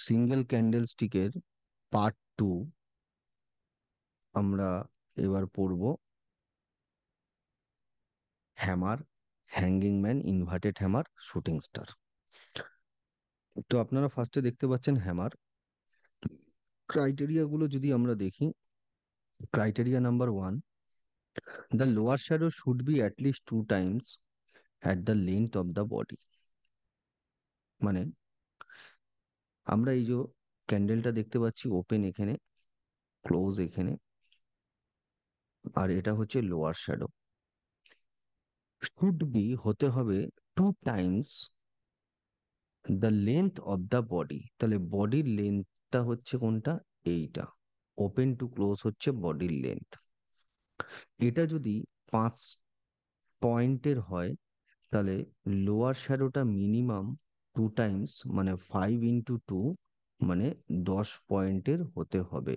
Single ক্যান্ডেলস্টিকের part 2 আমরা এবার পড়ব। Hammer, hanging man, inverted hammer, shooting star. তো আপনারা ফার্স্টে দেখতে পাচ্ছেন হ্যামার। ক্রাইটেরিয়া গুলো যদি আমরা দেখি, criteria number 1, the lower shadow should be at least 2 Times at the length of the body. মানে আমরা এই যে ক্যান্ডেলটা দেখতে পাচ্ছি, ওপেন এখানে, ক্লোজ এখানে, আর এটা হচ্ছে লোয়ার শ্যাডো। শুড বি হতে হবে 2 Times the length of the body. তাহলে বডির লেন্থটা হচ্ছে কোনটা? এইটা। ওপেন টু ক্লোজ হচ্ছে বডির লেন্থ। এটা যদি 5 পয়েন্টের হয়, তাহলে লোয়ার শ্যাডোটা মিনিমাম 2 টাইমস, মানে 5 × 2, মানে 10 পয়েন্টের হতে হবে।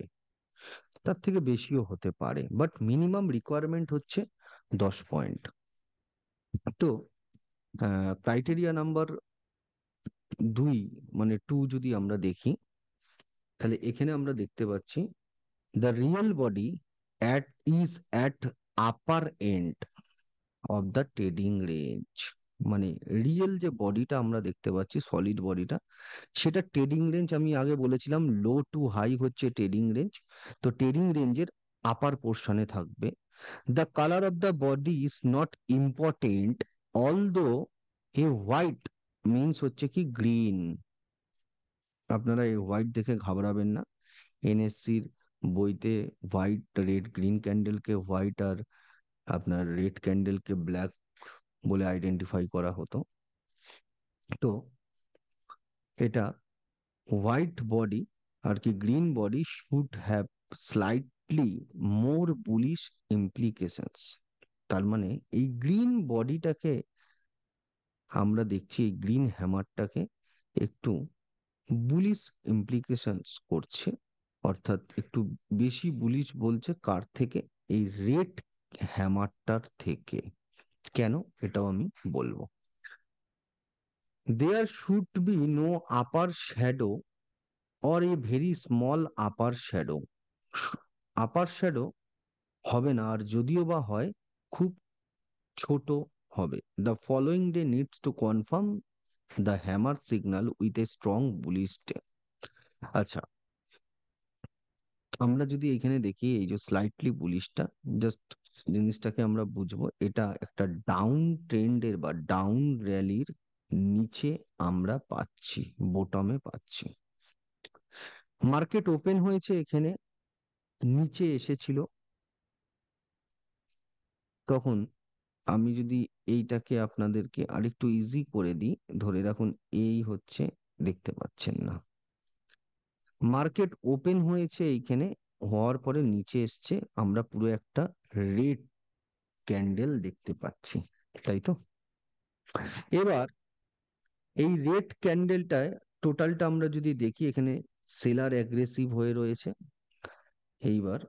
তার থেকে বেশিও হতে পারে, বাট মিনিমাম রিকোয়ারমেন্ট হচ্ছে 10 পয়েন্ট। তো ক্রাইটেরিয়া নাম্বার 2, মানে 2 যদি আমরা দেখি, তাহলে এখানে আমরা দেখতে পাচ্ছি the real body at is at upper end of the trading range। মানে রিয়েল যে বডিটা আমরা দেখতে পাচ্ছি, সলিড বডিটা, সেটা ট্রেডিং রেঞ্জ, আমি আগে বলেছিলাম লো টু হাই হচ্ছে ট্রেডিং রেঞ্জ। তো ট্রেডিং রেঞ্জের আপার পোর্শনে থাকবে। The colour of the body is not important, although a white means হচ্ছে কি গ্রিন। আপনারা এই হোয়াইট দেখে ঘাবড়াবেন না। এনএসসির বইতে হোয়াইট, রেড, গ্রিন ক্যান্ডেলকে হোয়াইট আর আপনার রেড ক্যান্ডেলকে ব্ল্যাক বলে আইডেন্টিফাই করা হতো। তো এটা হোয়াইট বডি আর কি green body should have slightly more bullish implications. তার মানে এই গ্রিন বডিটাকে আমরা দেখছি, এই গ্রিন হ্যামারটাকে একটু বুলিশ ইমপ্লিকেশনস করছে। অর্থাৎ একটু বেশি বুলিশ বলছে কার থেকে? এই রেড হ্যামারটার থেকে। কেন? এটাও আমি বলবো। There should be no upper shadow or a very small upper shadow. Upper shadow হবে না, আর যদিও বা হয় খুব ছোট হবে। The following day needs to confirm the hammer signal with a strong bullish day. আচ্ছা, আমরা যদি এখানে দেখি এই যে স্লাইটলি বুলিশটা, জাস্ট জিনিসটাকে আমরা বুঝবো, এটা একটা ডাউন ট্রেন্ডের বা ডাউন র্যালির নিচে আমরা পাচ্ছি, বোটমে পাচ্ছি। মার্কেট ওপেন হয়েছে এখানে, নিচে এসেছিল। তখন আমি যদি এইটাকে আপনাদেরকে আরেকটু ইজি করে দিই, ধরে রাখুন এই হচ্ছে, দেখতে পাচ্ছেন না, মার্কেট ওপেন হয়েছে এইখানে, হওয়ার পরে নিচে এসছে, আমরা পুরো একটা রেড ক্যান্ডেল দেখতে পাচ্ছি, তাই তো? এবার এই রেড ক্যান্ডেলটায় টোটালটা আমরা যদি দেখি, এখানে সেলার অ্যাগ্রেসিভ হয়ে রয়েছে। এইবার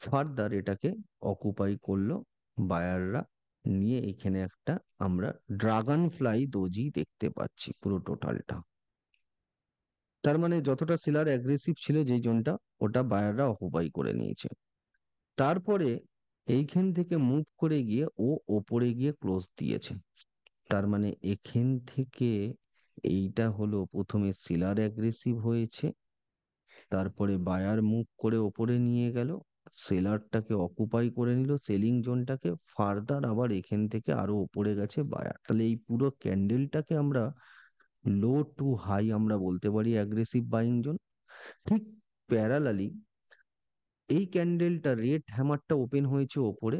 ফার্দার এটাকে অকুপাই করলো বায়াররা, নিয়ে এখানে একটা আমরা ড্রাগন ফ্লাই দোজি দেখতে পাচ্ছি পুরো টোটালটা। তার মানে যতটা সেলার অ্যাগ্রেসিভ ছিল যেই জোনটা, ওটা বায়াররা অকুপাই করে নিয়েছে। তারপরে এইখান থেকে মুভ করে গিয়ে ও ওপরে গিয়ে ক্লোজ দিয়েছে। তার মানে এখান থেকে এইটা হলো প্রথমে সেলার অ্যাগ্রেসিভ হয়েছে, তারপরে বায়ার মুভ করে ওপরে নিয়ে গেল, সেলারটাকে অকুপাই করে নিল সেলিং জোনটাকে, ফার্দার আবার এখান থেকে আরো উপরে গেছে বায়ার। তাহলে এই পুরো ক্যান্ডেলটাকে আমরা লো টু হাই আমরা বলতে পারি অ্যাগ্রেসিভ বাইং জোন। ঠিক প্যারালালি এই ক্যান্ডেলটা রেড হ্যামারটা ওপেন হয়েছে ওপরে,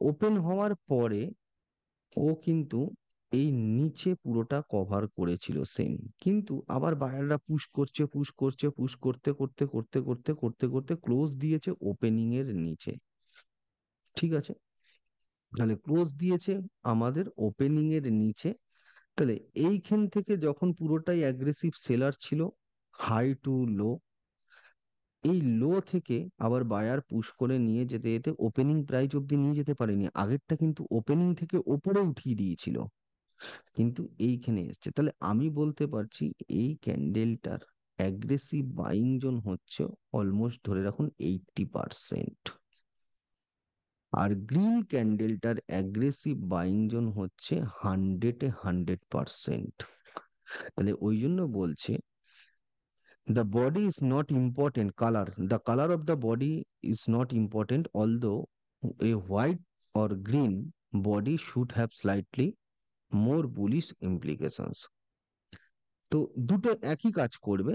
ওপেন হওয়ার পরে ও কিন্তু এই নিচে পুরোটা কভার করেছিল সেম, কিন্তু আবার বায়াররা পুশ করছে, পুশ করছে, পুশ করতে করতে করতে করতে করতে করতে ক্লোজ দিয়েছে ওপেনিং এর নিচে। ঠিক আছে, তাহলে ক্লোজ দিয়েছে আমাদের ওপেনিং এর নিচে। তাহলে এইখান থেকে যখন পুরোটাই অ্যাগ্রেসিভ সেলার ছিল, হাই টু লো, এই লো থেকে আবার বায়ার পুশ করে নিয়ে যেতে যেতে ওপেনিং প্রাইস অব্দি নিয়ে যেতে পারেনি, আগেরটা কিন্তু ওপেনিং থেকে ওপরে উঠিয়ে দিয়েছিল, কিন্তু এইখানে এসছে। তাহলে আমি বলতে পারছি এই ক্যান্ডেলটার অ্যাগ্রেসিভ বাইং জোন হচ্ছে অলমোস্ট ধরে রাখুন 80%। আর গ্রিন ক্যান্ডেলটার অ্যাগ্রেসিভ বাইং জোন হচ্ছে 100-এ 100%। তাহলে ওই জন্য বলছে the body is not important color, the color of the body is not important, although a white or green body should have slightly more bullish implications। তো দুটো একই কাজ করবে,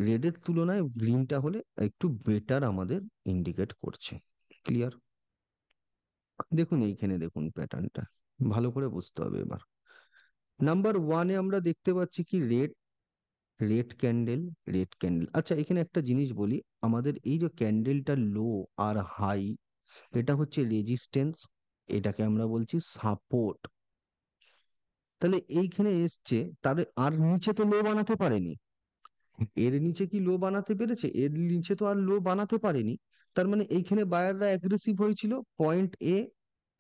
রেডের তুলনায় গ্রিনটা হলে একটু বেটার আমাদের ইন্ডিকেট করছে। ক্লিয়ার? দেখুন এইখানে দেখুন প্যাটার্নটা ভালো করে বুঝতে হবে এবার। নাম্বার ওয়ানে আমরা দেখতে পাচ্ছি কি red, red candle, red candle. আচ্ছা এখানে একটা জিনিস বলি, আমাদের এই যে ক্যান্ডেলটা লো আর হাই, এটা হচ্ছে রেজিস্ট্যান্স, এটাকে আমরা বলছি সাপোর্ট। তাহলে এইখানে এসছে, তার আর নিচে তো লো বানাতে পারেনি। এর নিচে কি লো বানাতে পেরেছে? এর নিচে তো আর লো বানাতে পারেনি। তার মানে এইখানে বায়াররা অ্যাগ্রেসিভ হয়েছিল পয়েন্ট এ,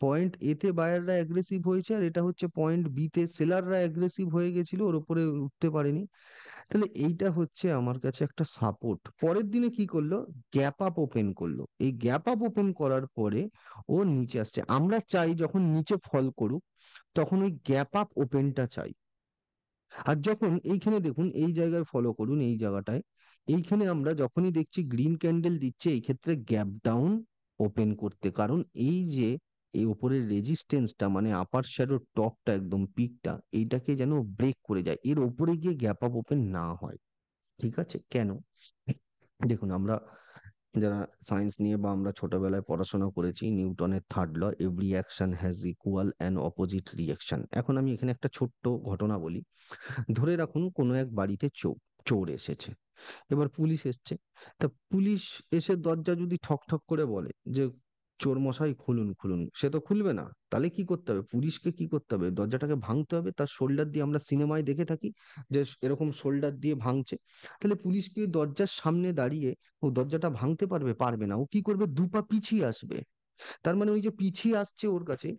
পয়েন্ট এ তে বায়াররা অ্যাগ্রেসিভ হয়েছে, আর এটা হচ্ছে পয়েন্ট বি তে সেলাররা অ্যাগ্রেসিভ হয়ে গেছিল, ওর উপরে উঠতে পারেনি। তাহলে এইটা হচ্ছে আমার কাছে একটা সাপোর্ট। পরের দিনে কি করলো? গ্যাপ আপ ওপেন করলো। এই গ্যাপ আপ ওপেন করার পরে ও নিচে আসছে। আমরা চাই যখন নিচে ফল করুক তখন ওই গ্যাপ আপ ওপেনটা চাই। আর যখন এইখানে দেখুন এই জায়গায় ফলো করুন, এই জায়গাটায় এইখানে আমরা যখনই দেখছি গ্রিন ক্যান্ডেল দিচ্ছে, এই ক্ষেত্রে গ্যাপ ডাউন ওপেন করতে, কারণ এই যে এই উপরের রেজিস্ট্যান্সটা মানে আপার শ্যাডোর টপটা একদম পিকটা, এইটাকে যেন ব্রেক করে যায়, এর উপরে গিয়ে গ্যাপ আপ ওপেন না হয়। ঠিক আছে? কেন? দেখুন আমরা যারা সায়েন্স নিয়ে বা আমরা ছোটবেলায় পড়াশোনা করেছি, নিউটনের third law, every action has equal and opposite reaction. এখন আমি এখানে একটা ছোট্ট ঘটনা বলি। ধরে রাখুন কোনো এক বাড়িতে চোর এসেছে, এবার পুলিশ এসছে। তা পুলিশ এসে দরজা যদি ঠক ঠক করে বলে যে চোর মশাই খুলুন খুলুন, সে তো খুলবে না। তাহলে কি করতে হবে? পুলিশকে কি করতে হবে? দরজাটাকে ভাঙতে হবে, তার শোল্ডার দিয়ে, আমরা সিনেমায় দেখে থাকি যে এরকম শোল্ডার দিয়ে ভাঙছে। তাহলে পুলিশ কি দরজার সামনে দাঁড়িয়ে ও দরজাটা ভাঙতে পারবে? পারবে না। ও কি করবে? দু পা পিছিয়ে আসবে। তার মানে ওই যে পিছিয়ে আসছে, ওর কাছে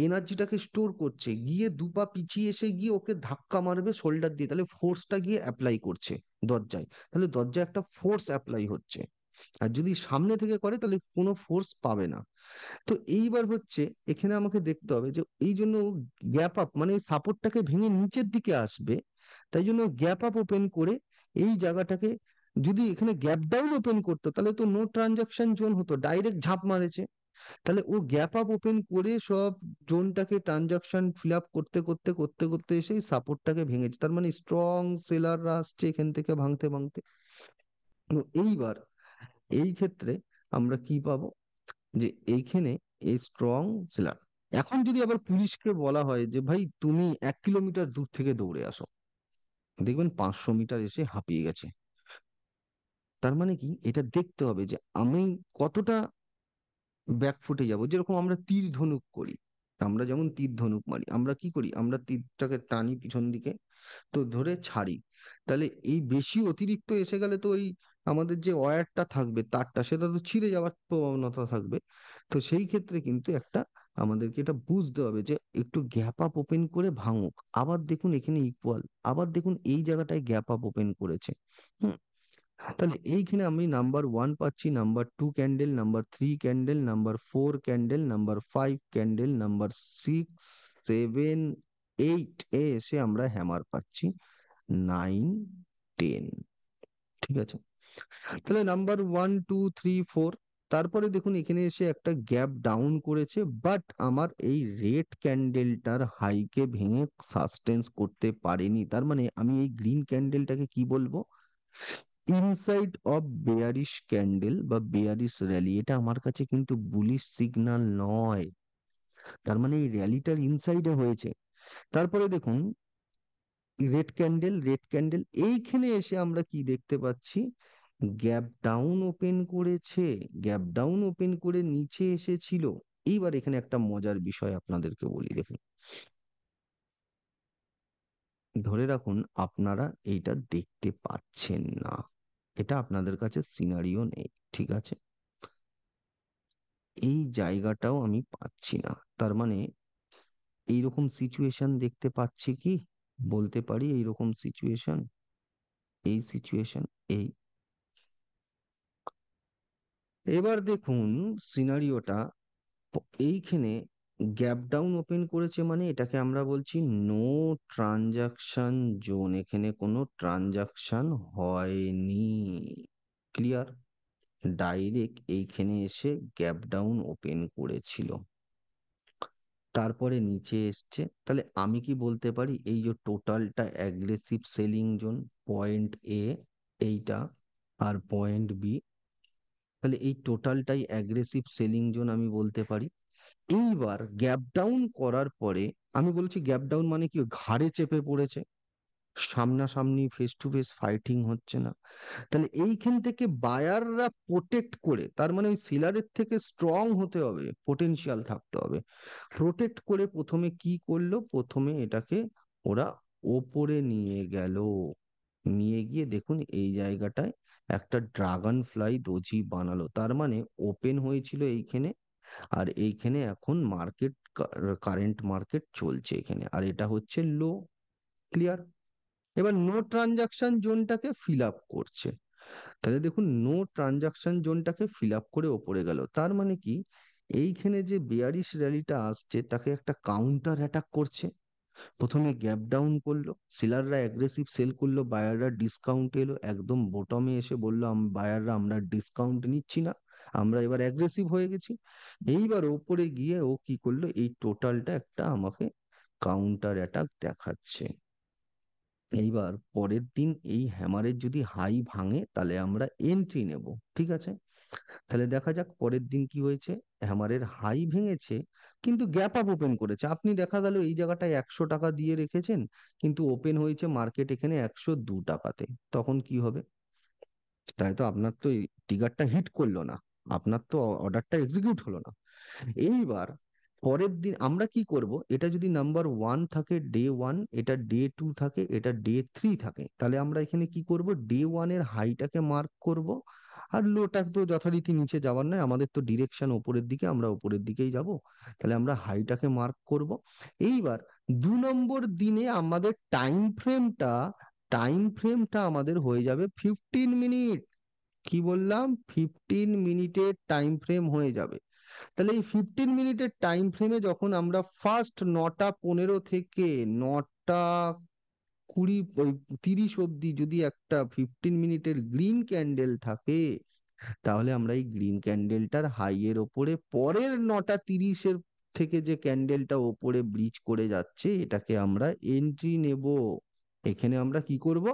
এনার্জিটাকে স্টোর করছে, গিয়ে দু পা পিছিয়ে এসে গিয়ে ওকে ধাক্কা মারবে শোল্ডার দিয়ে, তাহলে ফোর্সটা গিয়ে অ্যাপ্লাই করছে দরজায়, তাহলে দরজায় একটা ফোর্স অ্যাপ্লাই হচ্ছে। আর যদি সামনে থেকে করে তাহলে কোনো ফোর্স পাবে না। তো এইবার হচ্ছে এখানে আমাকে দেখতে হবে যে এই জন্য গ্যাপ আপ মানে সাপোর্টটাকে ভেঙে নিচের দিকে আসবে, তাই জন্য গ্যাপ আপ ওপেন করে এই জায়গাটাকে, যদি এখানে গ্যাপ ডাউন ওপেন করতো তাহলে তো নো ট্রানজাকশন জোন হতো, ডাইরেক্ট ঝাঁপ মারেছে। তাহলে ও গ্যাপ আপ ওপেন করে সব জোনটাকে ট্রানজাকশন ফিল আপ করতে করতে করতে করতে এসে সাপোর্টটাকে ভেঙেছে। তার মানে স্ট্রং সেলাররা আসছে এখান থেকে ভাঙতে ভাঙতে। তো এইবার এই ক্ষেত্রে আমরা কি পাবো? যে এইখানে এই স্ট্রং সেলার। এখন যদি আবার পুলিশকে বলা হয় যে ভাই তুমি 1 কিলোমিটার দূর থেকে দৌড়ে আসো, দেখবেন 500 মিটার এসে হাঁপিয়ে গেছে। তার মানে কি? এটা দেখতে হবে যে আমি কতটা ব্যাকফুটে যাব। যেরকম আমরা তীর ধনুক করি, আমরা যেমন তীর ধনুক মারি, আমরা কি করি? আমরা তীরটাকে টানি পিছন দিকে, তো ধরে ছাড়ি। তাহলে এই বেশি অতিরিক্ত এসে গেলে তো ওই আমাদের যে ওয়্যারটা থাকবে, তারটা, সেটা তো ছিঁড়ে যাওয়ার প্রবণতা থাকবে। তো সেই ক্ষেত্রে কিন্তু একটা আমাদেরকে এটা বুঝতে হবে যে একটু গ্যাপ আপ ওপেন করে ভাঙুক। আবার দেখুন এখানে ইকুয়াল, আবার দেখুন এই জায়গাটায় গ্যাপ আপ ওপেন করেছে। হুম। তাহলে এইখানে আমি নাম্বার ওয়ান পাচ্ছি, number two candle, number three candle, number four candle, number five candle, number six, seven, eight এ এসে আমরা হ্যামার পাচ্ছি 9, 10। ঠিক আছে? তাহলে নাম্বার 1, 2, 3, 4, তারপরে দেখুন এখানে এসে একটা গ্যাপ ডাউন করেছে, বাট আমার এই রেড ক্যান্ডেলটার হাইকে ভেঙে সাস্টেন্স করতে পারেনি। তার মানে আমি এই গ্রিন ক্যান্ডেলটাকে কি বলবো? ইনসাইড অফ বেয়ারিশ ক্যান্ডেল বা বেয়ারিশ র্যালি। এটা আমার কাছে কিন্তু বুলিশ সিগন্যাল নয়। তার মানে এই র্যালিটার ইনসাইডে হয়েছে। তারপরে দেখুন রেড ক্যান্ডেল, রেড ক্যান্ডেল, এইখানে এসে আমরা কি দেখতে পাচ্ছি? গ্যাপ ডাউন ওপেন করেছে, গ্যাপ ডাউন ওপেন করে নিচে এসেছিল। এইবার এখানে একটা মজার বিষয় আপনাদেরকে বলি, দেখুন ধরে রাখুন আপনারা এইটা দেখতে পাচ্ছেন না, এটা আপনাদের কাছে সিনারিও নেই, ঠিক আছে? এই জায়গাটাও আমি পাচ্ছি না। তার মানে এইরকম সিচুয়েশন দেখতে পাচ্ছি কি? বলতে পারি এইরকম সিচুয়েশন, এই সিচুয়েশন এই। এবার দেখুন সিনারিওটা, এইখানে গ্যাপ ডাউন ওপেন করেছে মানে এটাকে আমরা বলছি নো ট্রানজাকশন জোন, এখানে কোনো ট্রানজাকশন হয়নি। ক্লিয়ার? ডাইরেক্ট এইখানে এসে গ্যাপ ডাউন ওপেন করেছিল, তারপরে নিচে এসছে। তাহলে আমি কি বলতে পারি এই যে টোটালটা অ্যাগ্রেসিভ সেলিং জোন, পয়েন্ট এ এইটা আর পয়েন্ট বি, তাহলে এই টোটালটাই অ্যাগ্রেসিভ সেলিং জোন আমি বলতে পারি। এইবার গ্যাপ ডাউন করার পরে আমি বলছি গ্যাপ ডাউন মানে কি ঘাড়ে চেপে পড়েছে, সামনাসামনি ফেস টু ফেস ফাইটিং হচ্ছে না। তাহলে এইখান থেকে বায়াররা প্রোটেক্ট করে, তার মানে ওই সেলারের থেকে স্ট্রং হতে হবে, পোটেনশিয়াল থাকতে হবে, প্রোটেক্ট করে প্রথমে কি করলো, প্রথমে এটাকে ওরা ওপরে নিয়ে গেল। নিয়ে গিয়ে দেখুন এই জায়গাটায় একটা ড্রাগন ফ্লাই ডোজি বানালো, তার মানে ওপেন হয়েছিল এইখানে, আর এইখানে এখন মার্কেট, কারেন্ট মার্কেট চলছে এখানে, আর এটা হচ্ছে লো। ক্লিয়ার? এবার নো ট্রানজাকশন জোনটাকে ফিল আপ করছে। তাহলে দেখুন নো ট্রানজাকশন জোনটাকে ফিল আপ করে ওপরে গেল, তার মানে কি এইখানে যে বেয়ারিশ র্যালিটা আসছে তাকে একটা কাউন্টার অ্যাটাক করছে। প্রথমে গ্যাপ ডাউন করলো, সেলাররা অ্যাগ্রেসিভ সেল করলো, বায়াররা ডিসকাউন্ট এলো, একদম বটমে এসে বললো বায়াররা আমরা ডিসকাউন্ট নিচ্ছি না, আমরা এবার অ্যাগ্রেসিভ হয়ে গেছি। এইবার ওপরে গিয়ে ও কি করলো, এই টোটালটা একটা আমাকে কাউন্টার অ্যাটাক দেখাচ্ছে। এইবার পরের দিন এই হ্যামারের যদি হাই ভাঙে তাহলে আমরা এন্ট্রি নেব। ঠিক আছে, তাহলে দেখা যাক পরের দিন কি হয়েছে। হ্যামারের হাই ভেঙেছে কিন্তু গ্যাপ আপ ওপেন করেছে, আপনি দেখা গেল এই জায়গাটায় 100 টাকা দিয়ে রেখেছেন কিন্তু ওপেন হয়েছে মার্কেট এখানে 102 টাকাতে, তখন কি হবে? তাই তো আপনার তো ট্রিগারটা হিট করলো না, আপনার তো অর্ডারটা এক্সিকিউট হলো না। এইবার পরের দিন আমরা কি করব, এটা যদি নাম্বার ওয়ান থাকে ডে ওয়ান, এটা ডে টু থাকে, এটা ডে থ্রি থাকে, তাহলে আমরা এখানে কি করব, ডে ওয়ানের হাইটাকে মার্ক করব, আর লোটা তো যথারীতি নিচে যাওয়ার নয়, আমাদের তো ডিরেকশন ওপরের দিকে, আমরা ওপরের দিকেই যাব। তাহলে আমরা হাইটাকে মার্ক করব। এইবার 2 নম্বর দিনে আমাদের টাইম ফ্রেমটা আমাদের হয়ে যাবে 15 মিনিট। কি বললাম? 15 মিনিটের টাইম ফ্রেম হয়ে যাবে। তাহলে এই 15 মিনিটের টাইম ফ্রেমে যখন আমরা ফার্স্ট 9টা 15 থেকে 9টা 20 ওই 30 অব্দি যদি একটা 15 মিনিটের গ্রিন ক্যান্ডেল থাকে, তাহলে আমরা এই গ্রিন ক্যান্ডেলটার হাই এর ওপরে পরের 9টা 30-এর থেকে যে ক্যান্ডেলটা ওপরে ব্রিজ করে যাচ্ছে এটাকে আমরা এন্ট্রি নেব। এখানে আমরা কি করব,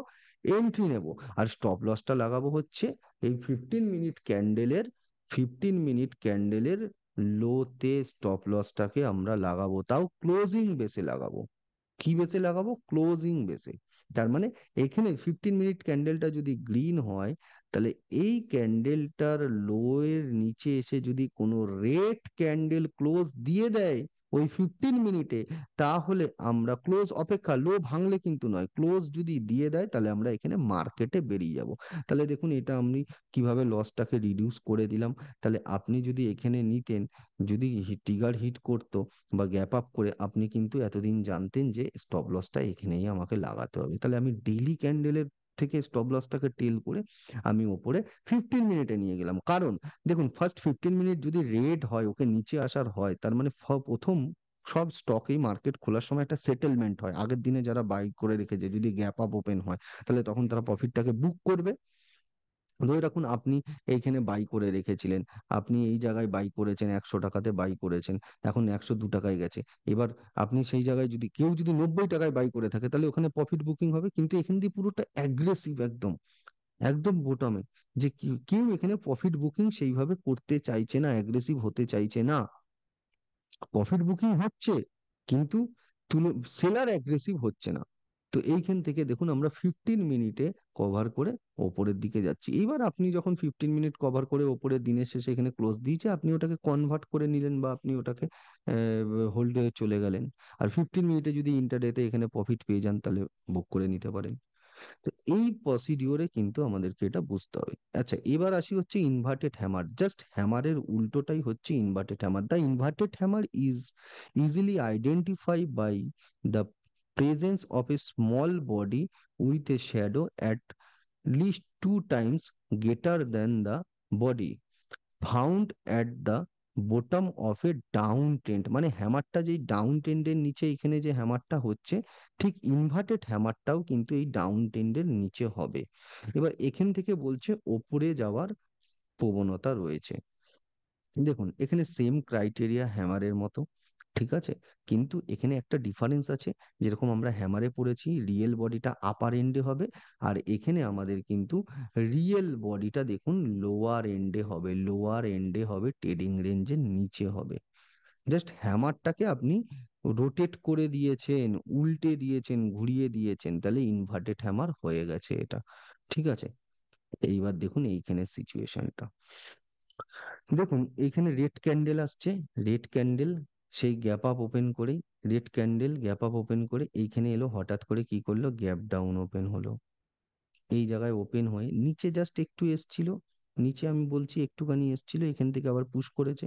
এন্ট্রি নেব। আর স্টপ লসটা লাগাবো হচ্ছে এই 15 মিনিট ক্যান্ডেলের লোতে স্টপ লসটাকে আমরা লাগাবো, তাও ক্লোজিং বেসে লাগাবো। কি বেসে লাগাবো? ক্লোজিং বেসে। তার মানে এখানে 15 মিনিট ক্যান্ডেলটা যদি গ্রিন হয়, তাহলে এই ক্যান্ডেলটার লো এর নিচে এসে যদি কোনো রেড ক্যান্ডেল ক্লোজ দিয়ে দেয় ওই 15 মিনিটে, তাহলে আমরা ক্লোজ অপেক্ষা, লো ভাঙলে কিন্তু নয়, ক্লোজ যদি দিয়ে দেয় তাহলে আমরা এখানে মার্কেটে বেরিয়ে যাব। তাহলে দেখুন এটা আমি কিভাবে লসটাকে রিডিউস করে দিলাম। তাহলে আপনি যদি এখানে নিতেন, যদি ট্রিগার হিট করতো বা গ্যাপ আপ করে, আপনি কিন্তু এতদিন জানতেন যে স্টপ লসটা এখানেই আমাকে লাগাতে হবে। তাহলে আমি ডেইলি ক্যান্ডেলের থেকে স্টপ লসটাকে টেল করে আমি ওপরে 15 মিনিটে নিয়ে গেলাম। কারণ দেখুন ফার্স্ট 15 মিনিট যদি রেড হয়, ওকে নিচে আসার হয়, তার মানে প্রথম সব স্টকেই মার্কেট খোলার সময় একটা সেটেলমেন্ট হয়, আগের দিনে যারা বাই করে রেখেছে যদি গ্যাপ আপ ওপেন হয় তাহলে তখন তারা প্রফিটটাকে বুক করবে। ধরে রাখুন আপনি এইখানে বাই করে রেখেছিলেন, আপনি এই জায়গায় বাই করেছেন, 100 টাকাতে বাই করেছেন, এখন 102 টাকায় গেছে। এবার আপনি সেই জায়গায় যদি কেউ যদি 90 টাকায় বাই করে থাকে তাহলে ওখানে প্রফিট বুকিং হবে, কিন্তু এখান দিয়ে পুরোটা অ্যাগ্রেসিভ একদম, একদম বোটমে, যে কেউ এখানে প্রফিট বুকিং সেইভাবে করতে চাইছে না, অ্যাগ্রেসিভ হতে চাইছে না। প্রফিট বুকিং হচ্ছে কিন্তু সেলার অ্যাগ্রেসিভ হচ্ছে না। তো এইখান থেকে দেখুন আমরা 15 মিনিটে কভার করে ওপরের দিকে যাচ্ছি। এবার আপনি যখন 15 মিনিট কভার করে ওপরের দিনের শেষে এখানে ক্লোজ দিয়েছে, আপনি ওটাকে কনভার্ট করে নিলেন বা আপনি ওটাকে হোল্ডে চলে গেলেন। আর 15 মিনিটে যদি ইন্টারডেতে এখানে প্রফিট পেয়ে যান তাহলে বুক করে নিতে পারেন। তো এই প্রসিডিওরে কিন্তু আমাদেরকে এটা বুঝতে হবে। আচ্ছা এবার আসি হচ্ছে ইনভার্টেড হ্যামার, জাস্ট হ্যামারের উল্টোটাই হচ্ছে inverted hammer. The inverted hammer is easily identify by the presence of a small body with a shadow at least 2 times greater than the body found at the bottom of a down trend. মানে হ্যামারটা যেই down ট্রেন্ডের নিচে এখানে যে হ্যামারটা হচ্ছে, ঠিক inverted হ্যামারটাও কিন্তু এই ডাউন ট্রেন্ডের নিচে হবে। এবার এখান থেকে বলছে ওপরে যাওয়ার প্রবণতা রয়েছে। দেখুন এখানে সেম ক্রাইটেরিয়া হ্যামারের মতো, ঠিক আছে, কিন্তু এখানে একটা ডিফারেন্স আছে। যেরকম আমরা হ্যামারে পড়েছি রিয়েল বডিটা আপার এন্ডে হবে, আর এখানে আমাদের কিন্তু রিয়েল বডিটা দেখুন লোয়ার এন্ডে হবে, লোয়ার এন্ডে হবে, ট্রেডিং রেঞ্জের নিচে হবে। জাস্ট হ্যামারটাকে আপনি রোটেট করে দিয়েছেন, উল্টে দিয়েছেন, ঘুরিয়ে দিয়েছেন, তাহলে ইনভার্টেড হ্যামার হয়ে গেছে এটা। ঠিক আছে, এইবার দেখুন এইখানে সিচুয়েশনটা দেখুন। এইখানে রেড ক্যান্ডেল আসছে, রেড ক্যান্ডেল সেই গ্যাপ আপ ওপেন করে, red candle gap up open করে এইখানে এলো, হঠাৎ করে কি করলো, গ্যাপ ডাউন ওপেন হলো। এই জায়গায় ওপেন হয়ে নিচে জাস্ট একটু এসছিল, নিচে আমি বলছি একটুখানি এসছিল, এখান থেকে আবার পুশ করেছে।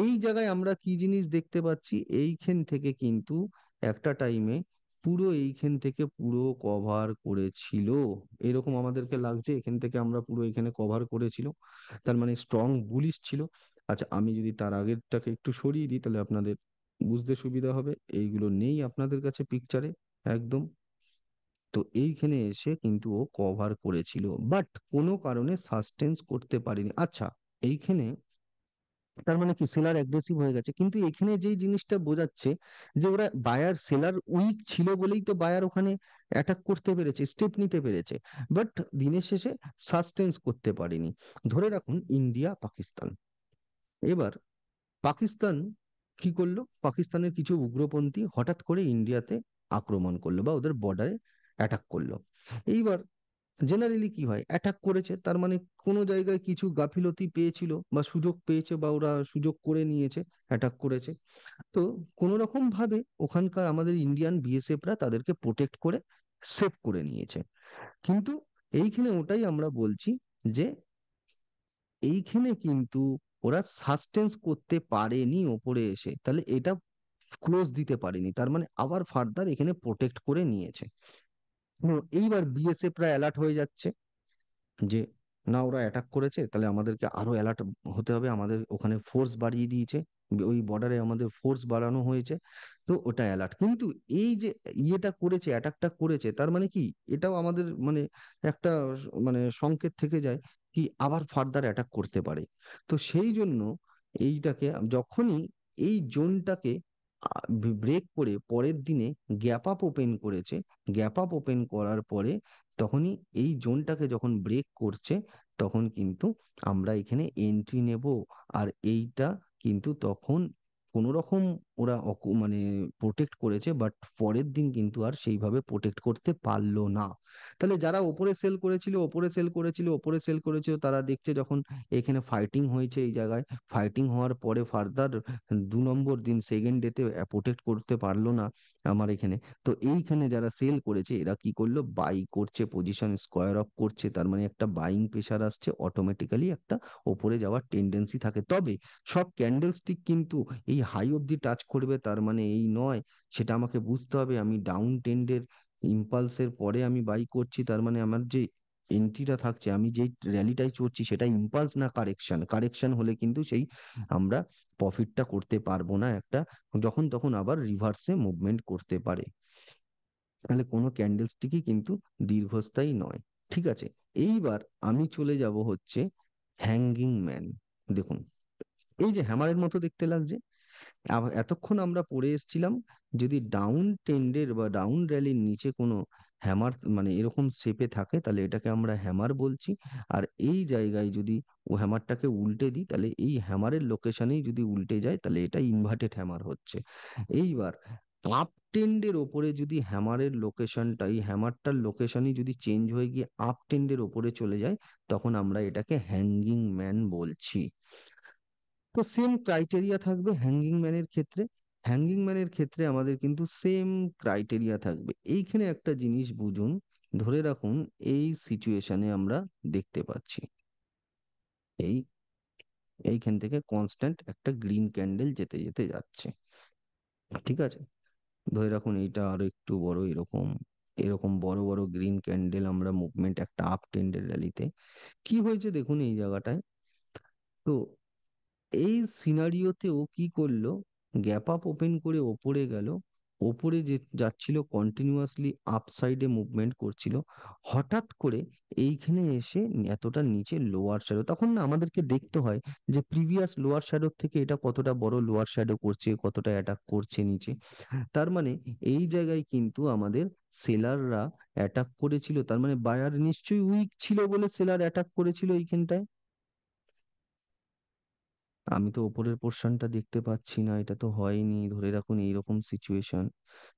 এই জায়গায় আমরা কি জিনিস দেখতে পাচ্ছি, এইখান থেকে কিন্তু একটা টাইমে পুরো এইখান থেকে পুরো কভার করেছিল, এরকম আমাদেরকে লাগছে। এখান থেকে আমরা পুরো এখানে কভার করেছিল, তার মানে স্ট্রং বুলিশ ছিল। আচ্ছা আমি যদি তার আগেরটাকে একটু সরিয়ে দিই তাহলে আপনাদের বুঝতে সুবিধা হবে। এইগুলো নেই আপনাদের কাছে পিকচারে একদম। তো এইখানে এসে কিন্তু ও কভার করেছিল, বাট কোনো কারণে সাস্টেন্স করতে পারেনি। আচ্ছা এইখানে তার মানে কি সেলার অ্যাগ্রেসিভ হয়ে গেছে, কিন্তু এখানে যেই জিনিসটা বোঝাচ্ছে যে ওরা বায়ার সেলার উইক ছিল বলেই তো বায়ার ওখানে অ্যাটাক করতে পেরেছে, স্টেপ নিতে পেরেছে, বাট দিনের শেষে সাস্টেন্স করতে পারেনি। ধরে রাখুন ইন্ডিয়া পাকিস্তান, এবার পাকিস্তান কি করলো, পাকিস্তানের কিছু উগ্রপন্থী হঠাৎ করে ইন্ডিয়াতে আক্রমণ করলো বা ওদের বর্ডারে অ্যাটাক করলো। এইবার জেনারেলি কি হয়, অ্যাটাক করেছে তার মানে কোনো জায়গায় কিছু গাফিলতি পেয়েছিল বা সুযোগ পেয়েছে বা ওরা সুযোগ করে নিয়েছে, অ্যাটাক করেছে। তো কোনো রকম ভাবে ওখানকার আমাদের ইন্ডিয়ান বিএসএফরা তাদেরকে প্রোটেক্ট করে সেভ করে নিয়েছে। কিন্তু এইখানে ওটাই আমরা বলছি যে এইখানে কিন্তু ওরা সাস্টেন্স করতে পারেনি ওপরে এসে, তাহলে এটা ক্লোজ দিতে পারেনি, তার মানে আবার ফার্দার এখানে প্রোটেক্ট করে নিয়েছে। এইবার বিএসএফরা অ্যালার্ট হয়ে যাচ্ছে যে না ওরা অ্যাটাক করেছে, তাহলে আমাদেরকে আরো অ্যালার্ট হতে হবে, আমাদের ওখানে ফোর্স বাড়িয়ে দিয়েছে, ওই বর্ডারে আমাদের ফোর্স বাড়ানো হয়েছে। তো ওটা অ্যালার্ট, কিন্তু এই যে ইয়েটা করেছে, অ্যাটাকটা করেছে, তার মানে কি এটাও আমাদের মানে একটা মানে সংকেত থেকে যায় কি আবার ফার্দার অ্যাটাক করতে পারে। তো সেই জন্য এইটাকে যখনই এই জোনটাকে ব্রেক করে পরের দিনে গ্যাপ আপ ওপেন করেছে, গ্যাপ আপ ওপেন করার পরে তখনই এই জোনটাকে যখন ব্রেক করছে, তখন কিন্তু আমরা এখানে এন্ট্রি নেব। আর এইটা কিন্তু তখন কোনো রকম ওরা মানে প্রোটেক্ট করেছে, বাট পরের দিন কিন্তু আর সেইভাবে প্রোটেক্ট করতে পারলো না। তাহলে যারা ওপরে সেল করেছিল, ওপরে সেল করেছিল, ওপরে সেল করেছিল, তারা দেখছে যখন এখানে ফাইটিং হয়েছে এই জায়গায়, ফাইটিং হওয়ার পরে ফার্দার 2 নম্বর দিন সেকেন্ড ডেতে প্রোটেক্ট করতে পারলো না আমার এখানে। তো এইখানে যারা সেল করেছে এরা কি করলো, বাই করছে, পজিশন স্কোয়ার অফ করছে, তার মানে একটা বাইং প্রেসার আসছে, অটোমেটিক্যালি একটা ওপরে যাওয়ার টেন্ডেন্সি থাকে। তবে সব ক্যান্ডেল স্টিক কিন্তু এই হাই অবধি টাচ করবে তার মানে এই নয়, সেটা আমাকে বুঝতে হবে। আমি ডাউন ট্রেন্ডের ইম্পালসের পরে আমি বাই করছি, তার মানে আমার যে এন্ট্রিটা থাকছে, আমি যে র্যালিটাই চড়ছি সেটা ইম্পালস না কারেকশন, কারেকশন হলে কিন্তু সেই আমরা প্রফিটটা করতে পারবো না, একটা যখন তখন আবার রিভার্সে মুভমেন্ট করতে পারে। তাহলে কোনো ক্যান্ডেলস্টিকই কিন্তু দীর্ঘস্থায়ী নয়। ঠিক আছে, এইবার আমি চলে যাব হচ্ছে হ্যাঙ্গিং ম্যান। দেখুন এই যে হ্যামারের মতো দেখতে লাগছে, এতক্ষণ আমরা পড়ে এসেছিলাম যদি ডাউন ট্রেন্ডের বা ডাউন র্যালির নিচে কোনো হ্যামার মানে এরকম শেপে থাকে তাহলে এটাকে আমরা হ্যামার বলছি। আর এই জায়গায় যদি ও হ্যামারটাকে উল্টে দিই তাহলে এই হ্যামারের লোকেশনেই যদি উল্টে যায় তাহলে এটা ইনভার্টেড হ্যামার হচ্ছে। এইবার আপ ট্রেন্ডের ওপরে যদি হ্যামারের লোকেশনটা, এই হ্যামারটার লোকেশনই যদি চেঞ্জ হয়ে গিয়ে আপ ট্রেন্ডের ওপরে চলে যায়, তখন আমরা এটাকে হ্যাঙ্গিং ম্যান বলছি। তো সেম ক্রাইটেরিয়া থাকবে হ্যাঙ্গিং ম্যানের ক্ষেত্রে। হ্যাঙ্গিং ম্যানের ক্ষেত্রে আমাদের কিন্তু সেম ক্রাইটেরিয়া থাকবে। এইখানে একটা জিনিস বুঝুন, ধরে রাখুন এই সিচুয়েশনে আমরা দেখতে পাচ্ছি এই এইখান থেকে কনস্ট্যান্ট একটা গ্রিন ক্যান্ডেল যেতে যেতে যাচ্ছে, ঠিক আছে। ধরে রাখুন এইটা আরো একটু বড় এরকম, এরকম বড় বড় গ্রিন ক্যান্ডেল আমরা মুভমেন্ট একটা আপ ট্রেন্ডের র্যালিতে। কি হয়েছে দেখুন এই জায়গাটায়। তো এই সিনারিওতে ও কি করলো, গ্যাপ আপ ওপেন করে ওপরে গেল, ওপরে যে যাচ্ছিল কন্টিনিউয়াসলি আপসাইডে মুভমেন্ট করছিল, হঠাৎ করে এইখানে এসে এতটা নিচে লোয়ার শ্যাডো, তখন না আমাদেরকে দেখতে হয় যে প্রিভিয়াস লোয়ার শ্যাডোর থেকে এটা কতটা বড় লোয়ার শ্যাডো করছে, কতটা অ্যাটাক করছে নিচে। তার মানে এই জায়গায় কিন্তু আমাদের সেলাররা অ্যাটাক করেছিল, তার মানে বায়ার নিশ্চয়ই উইক ছিল বলে সেলার অ্যাটাক করেছিল এইখানটায়। আমি তো ওপরের পোর্শনটা দেখতে পাচ্ছি না, এটা তো হয়নি, ধরে রাখুন এইরকম সিচুয়েশন,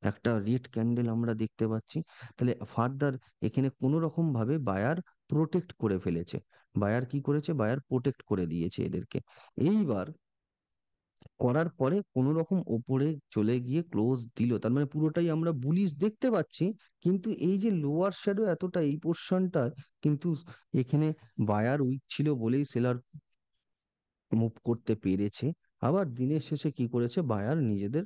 একটা রেড ক্যান্ডেল আমরা দেখতে পাচ্ছি। তাহলে ফার্দার এখানে কোনো রকম ভাবে বায়ার প্রোটেক্ট করে ফেলেছে। বায়ার কি করেছে, বায়ার প্রোটেক্ট করে দিয়েছে এদেরকে। এইবার করার পরে কোনো রকম ওপরে চলে গিয়ে ক্লোজ দিল, তার মানে পুরোটাই আমরা বুলিশ দেখতে পাচ্ছি। কিন্তু এই যে লোয়ার শ্যাডো এতটা এই পোর্শনটা, কিন্তু এখানে বায়ার উইক ছিল বলেই সেলার মুভ করতে পেরেছে। আবার দিনের শেষে কি করেছে, বায়ার নিজেদের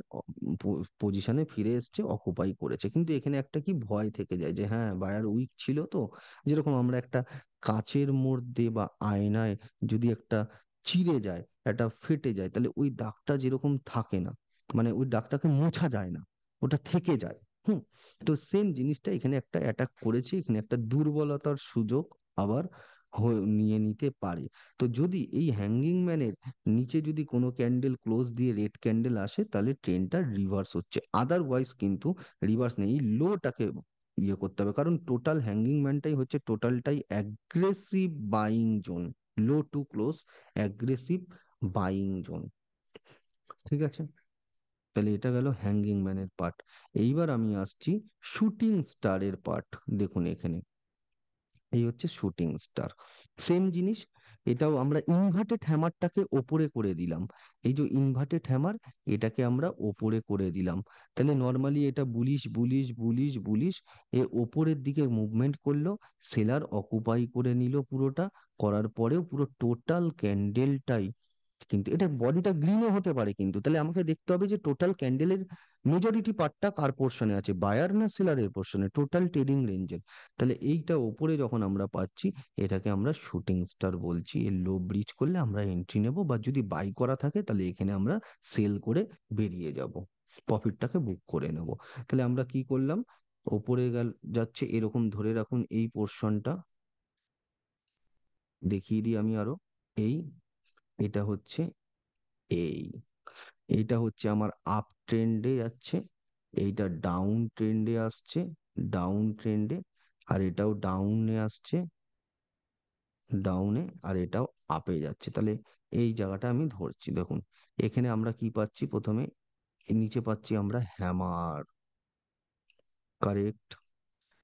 পজিশনে ফিরে এসেছে, অকুপাই করেছে। কিন্তু এখানে একটা কি ভয় থেকে যায় যে হ্যাঁ বায়ার উইক ছিল তো, যেরকম আমরা একটা কাচের মধ্যে বা আয়নায় যদি একটা চিড়ে যায়, একটা ফেটে যায়, তাহলে ওই দাগটা যেরকম থাকে না, মানে ওই দাগটাকে মোছা যায় না, ওটা থেকে যায়। হুম। তো সেম জিনিসটা এখানে একটা অ্যাটাক করেছে, এখানে একটা দুর্বলতার সুযোগ আবার নিয়ে নিতে পারে। তো যদি এই হ্যাঙ্গিং ম্যানের নিচে যদি কোনো ক্যান্ডেল ক্লোজ দিয়ে রেড ক্যান্ডেল আসে, তাহলে ট্রেনটা রিভার্স হচ্ছে, আদারওয়াইজ কিন্তু রিভার্স নেই। এই লোটাকে ইয়ে করতে হবে, কারণ টোটাল হ্যাঙ্গিং ম্যানটাই হচ্ছে টোটালটাই aggressive buying zone, low to close aggressive buying zone. ঠিক আছে, তাহলে এটা গেল হ্যাঙ্গিং ম্যানের পার্ট। এইবার আমি আসছি শুটিং স্টারের পার্ট। দেখুন এখানে এই হচ্ছে শুটিং স্টার, সেম জিনিস। এটাও আমরা ইনভার্টেড হ্যামারটাকে ওপরে করে দিলাম। এই যে ইনভার্টেড হ্যামার, এটাকে আমরা ওপরে করে দিলাম। তাহলে নর্মালি এটা বুলিশ বুলিশ বুলিশ বুলিশ, এ ওপরের দিকে মুভমেন্ট করলো, সেলার অকুপাই করে নিল পুরোটা। করার পরেও পুরো টোটাল ক্যান্ডেলটাই, কিন্তু এটা বডিটা গ্রিনও হতে পারে, কিন্তু তাহলে আমাকে দেখতে হবে যে টোটাল ক্যান্ডেলের মেজরিটি পার্টটা কার পোর্শনে আছে, বায়ার না সেলারের পোর্শনে, টোটাল ট্রেডিং রেঞ্জের। তাহলে এইটা ওপরে যখন আমরা পাচ্ছি, এটাকে আমরা শুটিং স্টার বলছি। এর লো ব্রিজ করলে আমরা এন্ট্রি নেব, বা যদি বাই করা থাকে তাহলে এখানে আমরা সেল করে বেরিয়ে যাব, প্রফিটটাকে বুক করে নেব। তাহলে আমরা কি করলাম, ওপরে যাচ্ছে এরকম, ধরে রাখুন এই পোর্শনটা দেখিয়ে দিই আমি আরো। এই, এটা হচ্ছে এই, এইটা হচ্ছে আমার আপ ট্রেন্ডে যাচ্ছে, এইটা ডাউন ট্রেন্ডে আসছে, ডাউন ট্রেন্ডে, আর এটাও ডাউনে আসছে, ডাউনে, আর এটাও আপে যাচ্ছে। তাহলে এই জায়গাটা আমি ধরছি, দেখুন এখানে আমরা কি পাচ্ছি, প্রথমে নিচে পাচ্ছি আমরা হ্যামার, কারেক্ট।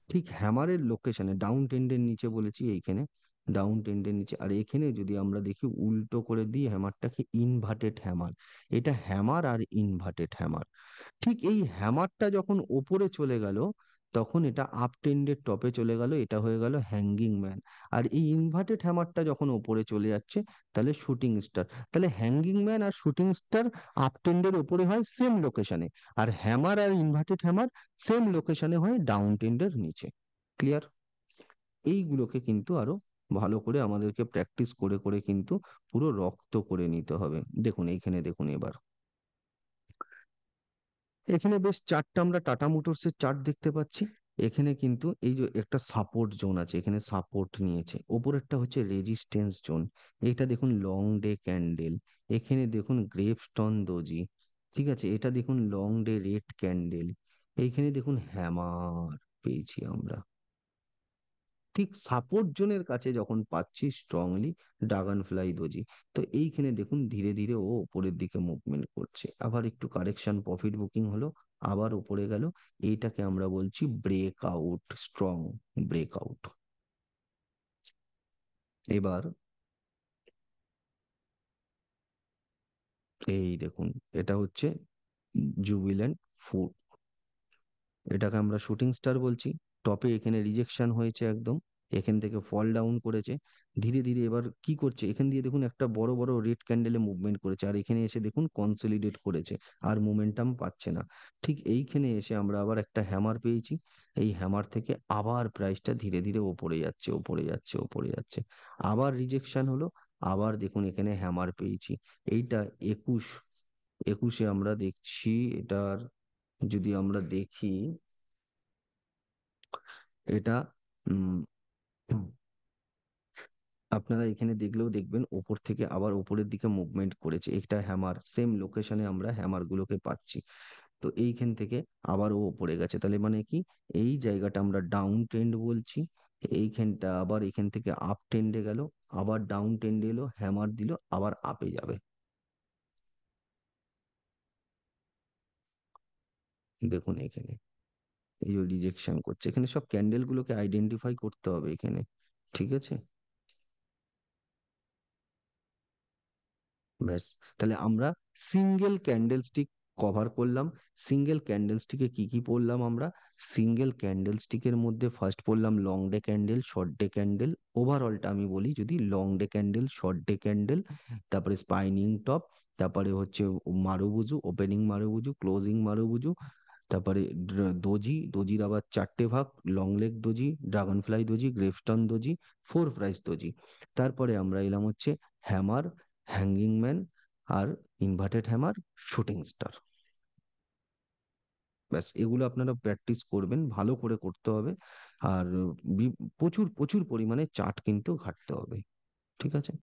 ঠিক হ্যামারের লোকেশনে ডাউন ট্রেন্ডের নিচে বলেছি এইখানে, ডাউন ট্রেন্ডের নিচে। আর এখানে যদি আমরা দেখি উল্টো করে দিই হ্যামারটাকে, ইনভার্টেড হ্যামার, এটা হ্যামার আর ইনভার্টেড হ্যামার। ঠিক এই হ্যামারটা যখন ওপরে চলে গেল, তখন এটা আপ ট্রেন্ডের টপে চলে গেল, এটা হয়ে গেল হ্যাঙ্গিং ম্যান। আর এই ইনভার্টেড হ্যামারটা যখন ওপরে চলে যাচ্ছে, তাহলে শুটিং স্টার। তাহলে হ্যাঙ্গিং ম্যান আর শুটিং স্টার আপ ট্রেন্ডের ওপরে হয় সেম লোকেশনে, আর হ্যামার আর ইনভার্টেড হ্যামার সেম লোকেশনে হয় ডাউন ট্রেন্ডের নিচে। ক্লিয়ার? এইগুলোকে কিন্তু আরো ভালো করে আমাদেরকে প্র্যাকটিস করে করে কিন্তু পুরো রপ্ত করে নিতে হবে। দেখুন এইখানে দেখুন এবার, এখানে বেশ চারটা আমরা টাটা মোটরস এর চার্ট দেখতে পাচ্ছি। এখানে কিন্তু এই যে একটা সাপোর্ট জোন আছে, এখানে সাপোর্ট নিয়েছে, ওপরেরটা হচ্ছে রেজিস্ট্যান্স জোন। এটা দেখুন লং ডে ক্যান্ডেল, এখানে দেখুন গ্রেভস্টোন দোজি, ঠিক আছে, এটা দেখুন লং ডে রেড ক্যান্ডেল, এইখানে দেখুন হ্যামার পেয়েছি আমরা। ঠিক সাপোর্ট জোনের কাছে যখন পাচ্ছি স্ট্রংলি ড্রাগন ফ্লাই দোজি, তো এইখানে দেখুন ধীরে ধীরে ও উপরের দিকে মুভমেন্ট করছে, আবার একটু কারেকশন প্রফিট বুকিং হলো, আবার উপরে গেল। এইটাকে আমরা বলছি ব্রেকআউট, স্ট্রং ব্রেকআউট। এবার এই দেখুন, এটা হচ্ছে জুবিল্যান্ট ফুড, এটাকে আমরা শুটিং স্টার বলছি। টপে এখানে রিজেকশন হয়েছে একদম, এখান থেকে ফল ডাউন করেছে, ধীরে ধীরে এবার কি করছে, এখান দিয়ে দেখুন একটা বড় বড় রেড ক্যান্ডেলে মুভমেন্ট করেছে, আর এখানে এসে দেখুন কনসলিডেট করেছে, আর মোমেন্টাম পাচ্ছে না। ঠিক এইখানে এসে আমরা আবার একটা হ্যামার পেয়েছি। এই হ্যামার থেকে আবার প্রাইসটা ধীরে ধীরে ওপরে যাচ্ছে, ওপরে যাচ্ছে, ওপরে যাচ্ছে। আবার রিজেকশন হলো, আবার দেখুন এখানে হ্যামার পেয়েছি। এইটা 21 আমরা দেখছি এটার, যদি আমরা দেখি এটা, উম আপনারা এখানে দেখলেও দেখবেন ওপর থেকে আবার উপরের দিকে মুভমেন্ট করেছে, একটা হ্যামার সেম লোকেশনে আমরা হ্যামার গুলোকে পাচ্ছি। তো এইখান থেকে আবার ও উপরে গেছে, তাহলে মানে কি, এই জায়গাটা আমরা ডাউন ট্রেন্ড বলছি। এইখানটা আবার এখান থেকে আপ ট্রেন্ডে গেল, আবার ডাউন ট্রেন্ডে এলো, হ্যামার দিল, আবার আপে যাবে। দেখুন এখানে এই যে রিজেকশন করছে, এখানে সব ক্যান্ডেল গুলোকে আইডেন্টিফাই করতে হবে এখানে। ঠিক আছে, ব্যাস। তাহলে আমরা সিঙ্গেল ক্যান্ডেলস্টিক কভার করলাম। সিঙ্গেল ক্যান্ডেলস্টিকে কি কি পড়লাম আমরা? সিঙ্গেল ক্যান্ডেলস্টিকের মধ্যে ফার্স্ট পড়লাম long day candle, short day candle. ওভারঅলটা আমি বলি, যদি long day candle, short day candle, তারপরে স্পাইনিং টপ, তারপরে হচ্ছে মারুবুজু, ওপেনিং মারুবুজু, ক্লোজিং মারুবুজু, তারপরে দোজির আবার চারটে ভাগ, long leg doji, dragonfly doji, gravestone doji, four price doji. তারপরে আমরা এলাম হচ্ছে হ্যামার, হ্যাঙ্গিং ম্যান, আর ইনভার্টেড হ্যামার, শুটিং স্টার। ব্যাস, এগুলো আপনারা প্র্যাকটিস করবেন, ভালো করে করতে হবে। আর প্রচুর প্রচুর পরিমাণে চার্ট কিন্তু ঘাঁটতে হবে। ঠিক আছে।